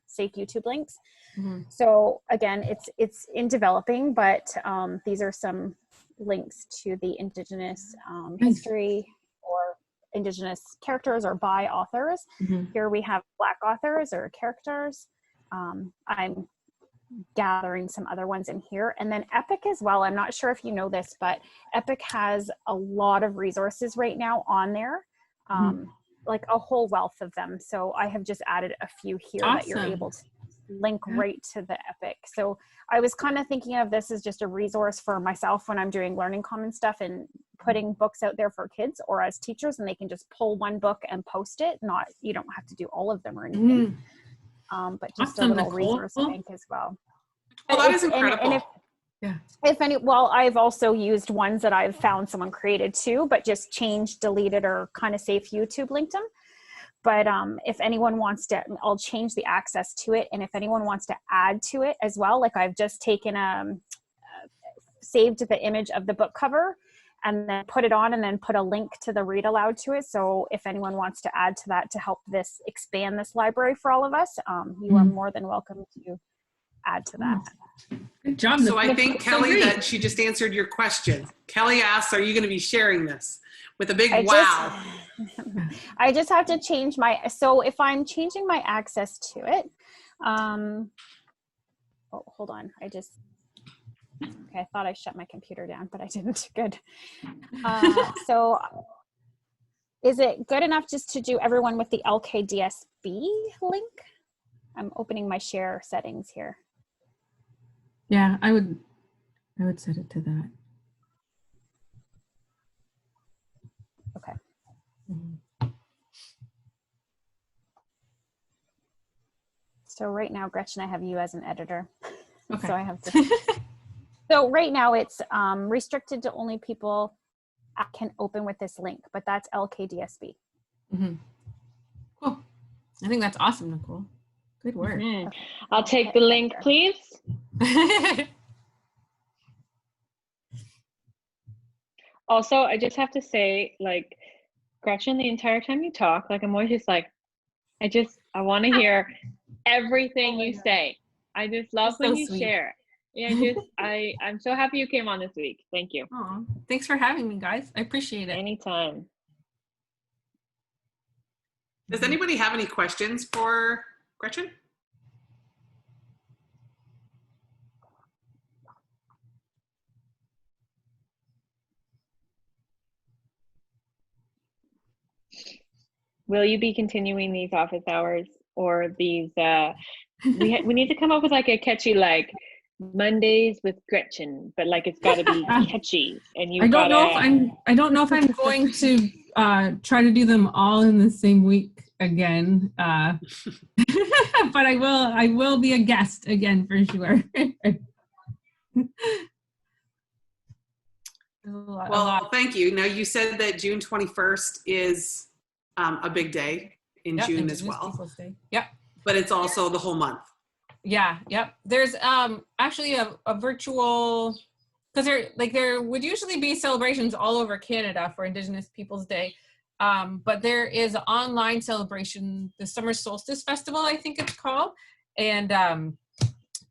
Safe YouTube links. So again, it's in developing, but these are some links to the Indigenous history, or Indigenous characters, or by authors. Here we have Black authors or characters. I'm gathering some other ones in here, and then Epic as well. I'm not sure if you know this, but Epic has a lot of resources right now on there, like a whole wealth of them. So I have just added a few here that you're able to link right to the Epic. So I was kind of thinking of this as just a resource for myself when I'm doing Learning Commons stuff and putting books out there for kids or as teachers, and they can just pull one book and post it. You don't have to do all of them or anything. But just a little resource bank as well. Well, that is incredible. Well, I've also used ones that I've found someone created too, but just changed, deleted, or kind of Safe YouTube linked them. But if anyone wants to, I'll change the access to it. And if anyone wants to add to it as well, like I've just taken saved the image of the book cover and then put it on, and then put a link to the read aloud to it. So if anyone wants to add to that to help this expand this library for all of us, you are more than welcome to add to that. Good job. So I think, Kelly, that she just answered your question. Kelly asks, are you going to be sharing this? With a big wow. I just have to change so if I'm changing my access to it, oh, hold on. Okay, I thought I shut my computer down, but I didn't. Good. So is it good enough just to do everyone with the LKDSB link? I'm opening my share settings here. Yeah, I would set it to that. Okay. So right now, Gretchen, I have you as an editor. Okay. So I have to. So right now it's restricted to only people can open with this link, but that's LKDSB. I think that's awesome, Nicole. Good work. I'll take the link, please. Also, I just have to say, like, Gretchen, the entire time you talk, like, I'm always just like, I want to hear everything you say. I just love when you share. Yeah, I'm so happy you came on this week. Thank you. Aw, thanks for having me, guys. I appreciate it. Anytime. Does anybody have any questions for Gretchen? Will you be continuing these office hours or these? We need to come up with like a catchy, like, Mondays with Gretchen, but like it's got to be catchy. And I don't know if I'm going to try to do them all in the same week again, but I will be a guest again for sure. Well, thank you. Now, you said that June 21st is a big day in June Indigenous as well. Peoples Day. Yep. But it's also the whole month. Yeah, yep. There's actually a virtual, because there would usually be celebrations all over Canada for Indigenous Peoples Day, but there is an online celebration, the Summer Solstice Festival, I think it's called, and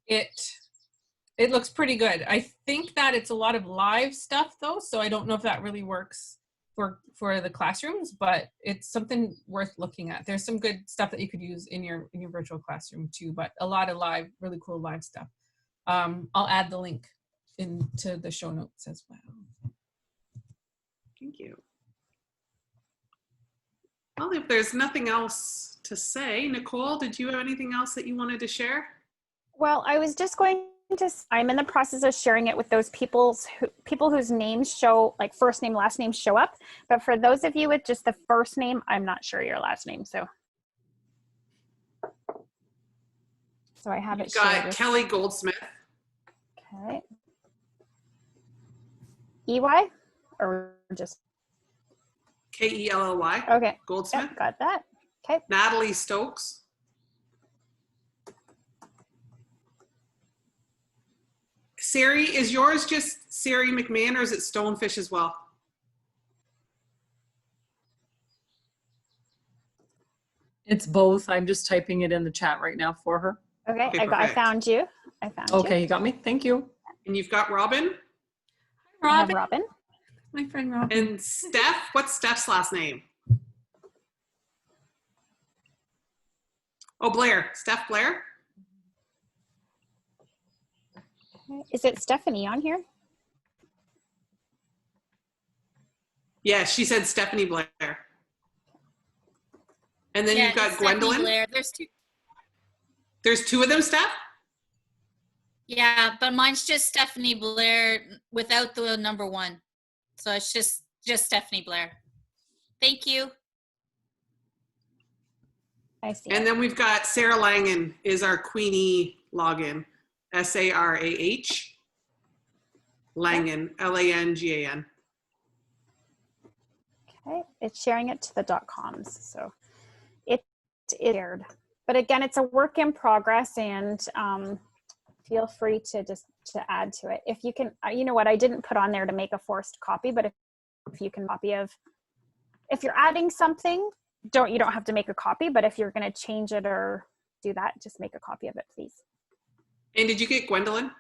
it looks pretty good. I think that it's a lot of live stuff though, so I don't know if that really works for the classrooms, but it's something worth looking at. There's some good stuff that you could use in your virtual classroom too, but a lot of really cool live stuff. I'll add the link into the show notes as well. Thank you. Well, if there's nothing else to say, Nicole, did you have anything else that you wanted to share? Well, I was just going to, I'm in the process of sharing it with those people whose names show, like first name, last name show up. But for those of you with just the first name, I'm not sure your last name. So I have it shared. Got Kelly Goldsmith. Okay. EY or just? Kelly. Okay. Goldsmith. Yep, got that. Okay. Natalie Stokes. Sari, is yours just Sari McMahon or is it Stonefish as well? It's both. I'm just typing it in the chat right now for her. Okay, I found you. Okay, you got me. Thank you. And you've got Robin? Robin. My friend Robin. And Steph, what's Steph's last name? Oh, Blair. Steph Blair? Is it Stephanie on here? Yeah, she said Stephanie Blair. And then you've got Stephanie Gwendolyn. Blair. There's two. There's two of them, Steph? Yeah, but mine's just Stephanie Blair without the number one. So it's just Stephanie Blair. Thank you. I see. And then we've got Sarah Langan is our Queenie login. Sarah Langan, Langan. Okay, it's sharing it to the .coms, so it aired. But again, it's a work in progress, and feel free to add to it. If you can, you know what, I didn't put on there to make a forced copy, but if you can copy of, if you're adding something, you don't have to make a copy, but if you're going to change it or do that, just make a copy of it, please. And did you get Gwendolyn?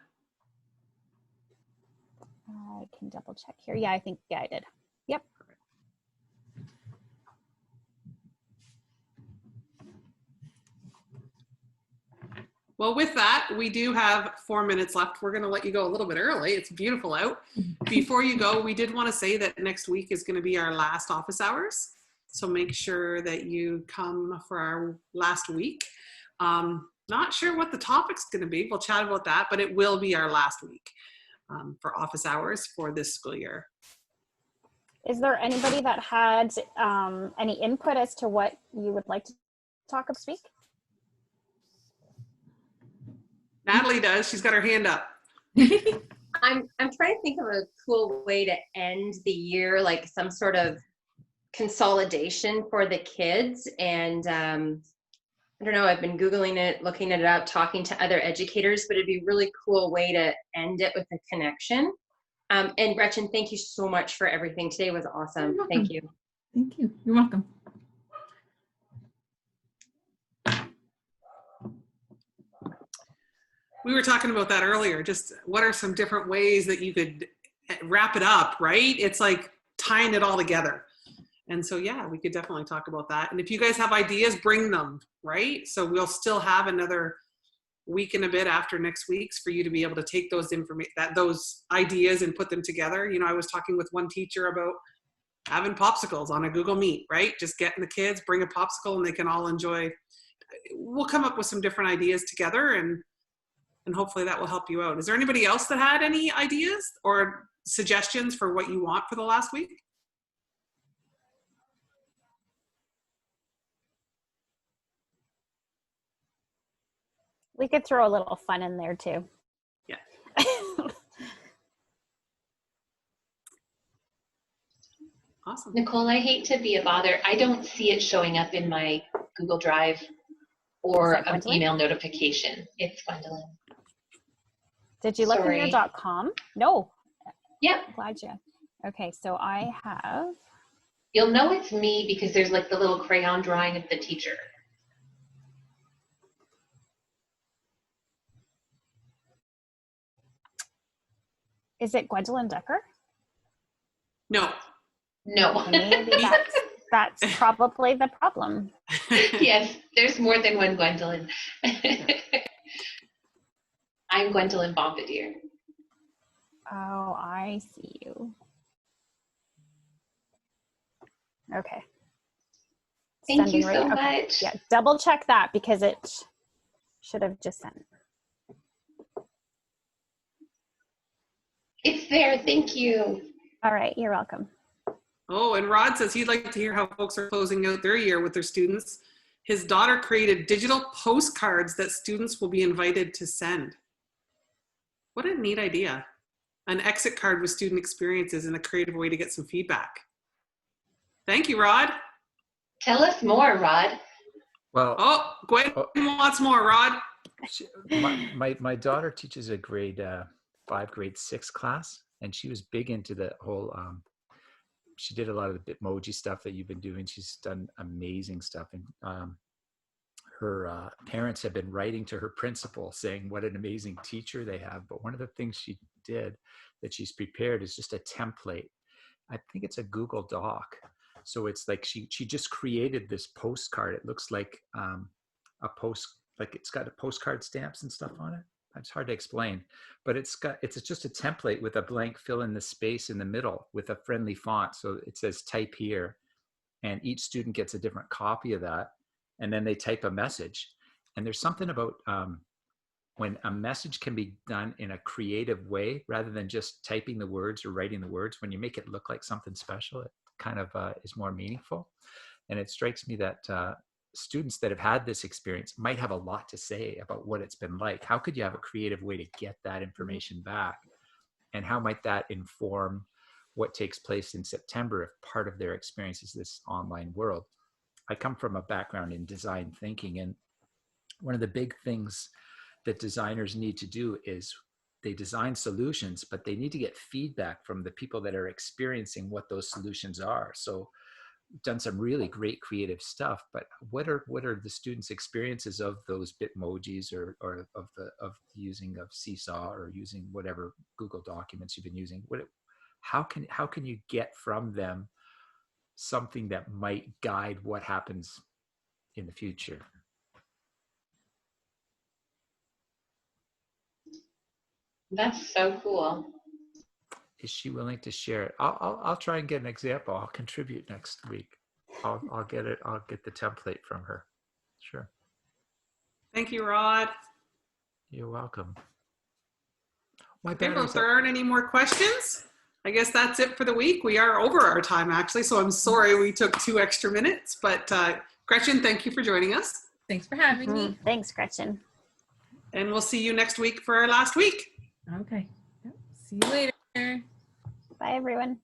I can double check here. Yeah, I did. Yep. Well, with that, we do have 4 minutes left. We're going to let you go a little bit early. It's beautiful out. Before you go, we did want to say that next week is going to be our last office hours. So make sure that you come for our last week. Not sure what the topic's going to be. We'll chat about that, but it will be our last week for office hours for this school year. Is there anybody that had any input as to what you would like to talk or speak? Natalie does. She's got her hand up. I'm trying to think of a cool way to end the year, like some sort of consolidation for the kids. And I don't know, I've been Googling it, looking it up, talking to other educators, but it'd be a really cool way to end it with a connection. And Gretchen, thank you so much for everything. Today was awesome. Thank you. Thank you. You're welcome. We were talking about that earlier. Just what are some different ways that you could wrap it up, right? It's like tying it all together. And so, yeah, we could definitely talk about that. And if you guys have ideas, bring them, right? So we'll still have another week and a bit after next week's for you to be able to take those those ideas and put them together. You know, I was talking with one teacher about having popsicles on a Google Meet, right? Just getting the kids, bring a popsicle, and they can all enjoy. We'll come up with some different ideas together, and hopefully that will help you out. Is there anybody else that had any ideas or suggestions for what you want for the last week? We could throw a little fun in there too. Yeah. Awesome. Nicole, I hate to be a bother. I don't see it showing up in my Google Drive or an email notification. It's Gwendolyn. Did you look in your .com? No. Yep. Glad you. Okay, so I have. You'll know it's me because there's like the little crayon drawing of the teacher. Is it Gwendolyn Decker? No. No. Maybe that's probably the problem. Yes, there's more than one Gwendolyn. I'm Gwendolyn Bombardier. Oh, I see you. Okay. Thank you so much. Yeah, double check that because it should have just sent. It's there. Thank you. All right, you're welcome. Oh, and Rod says he'd like to hear how folks are closing out their year with their students. His daughter created digital postcards that students will be invited to send. What a neat idea. An exit card with student experiences and a creative way to get some feedback. Thank you, Rod. Tell us more, Rod. Well, oh, Gwen wants more, Rod. My daughter teaches a grade 5, grade 6 class, and she was big into the whole, she did a lot of the Bitmoji stuff that you've been doing. She's done amazing stuff. And her parents have been writing to her principal saying what an amazing teacher they have. But one of the things she did that she's prepared is just a template. I think it's a Google Doc. So it's like she just created this postcard. It looks like like it's got a postcard stamps and stuff on it. It's hard to explain, but it's just a template with a blank fill in the space in the middle with a friendly font. So it says type here, and each student gets a different copy of that. And then they type a message. And there's something about when a message can be done in a creative way, rather than just typing the words or writing the words, when you make it look like something special, it kind of is more meaningful. And it strikes me that students that have had this experience might have a lot to say about what it's been like. How could you have a creative way to get that information back? And how might that inform what takes place in September if part of their experience is this online world? I come from a background in design thinking, and one of the big things that designers need to do is they design solutions, but they need to get feedback from the people that are experiencing what those solutions are. So we've done some really great creative stuff, but what are the students' experiences of those Bitmojis or of using of Seesaw or using whatever Google documents you've been using? How can you get from them something that might guide what happens in the future? That's so cool. Is she willing to share it? I'll try and get an example. I'll contribute next week. I'll get it. I'll get the template from her. Sure. Thank you, Rod. You're welcome. Okay, well, if there aren't any more questions, I guess that's it for the week. We are over our time, actually, so I'm sorry we took 2 extra minutes. But Gretchen, thank you for joining us. Thanks for having me. Thanks, Gretchen. And we'll see you next week for our last week. Okay. Yep. See you later. Bye, everyone.